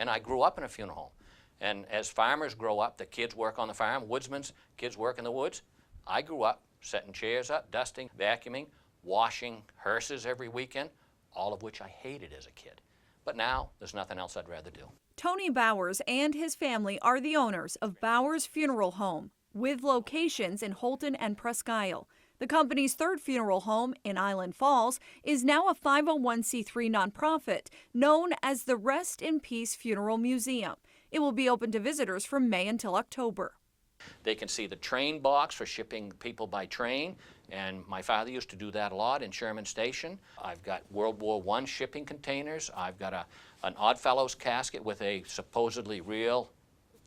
And I grew up in a funeral home. And as farmers grow up, the kids work on the farm, woodsmen's kids work in the woods. I grew up setting chairs up, dusting, vacuuming, washing hearses every weekend, all of which I hated as a kid. But now there's nothing else I'd rather do. Tony Bowers and his family are the owners of Bowers Funeral Home, with locations in Holton and Presque Isle. The company's third funeral home in Island Falls is now a 501c3 nonprofit known as the Rest in Peace Funeral Museum. It will be open to visitors from May until October. They can see the train box for shipping people by train, and my father used to do that a lot in Sherman Station. I've got World War I shipping containers. I've got an Oddfellows casket with a supposedly real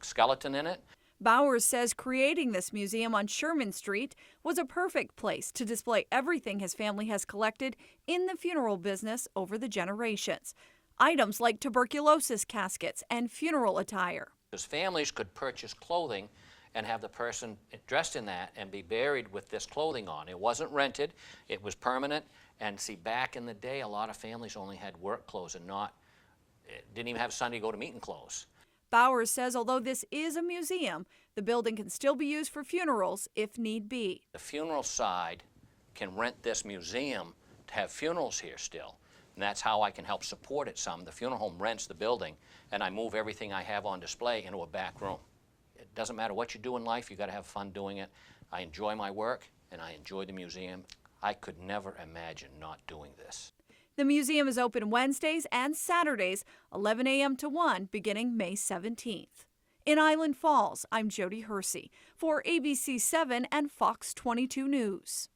skeleton in it. Bowers says creating this museum on Sherman Street was a perfect place to display everything his family has collected in the funeral business over the generations. Items like tuberculosis caskets and funeral attire. Because families could purchase clothing and have the person dressed in that and be buried with this clothing on. It wasn't rented, it was permanent. And see, back in the day, a lot of families only had work clothes and didn't even have Sunday go to meeting clothes. Bowers says although this is a museum, the building can still be used for funerals if need be. The funeral side can rent this museum to have funerals here still. And that's how I can help support it some. The funeral home rents the building, and I move everything I have on display into a back room. It doesn't matter what you do in life, you got to have fun doing it. I enjoy my work, and I enjoy the museum. I could never imagine not doing this. The museum is open Wednesdays and Saturdays, 11 a.m. to 1, beginning May 17th. In Island Falls, I'm Jody Hersey for ABC 7 and Fox 22 News.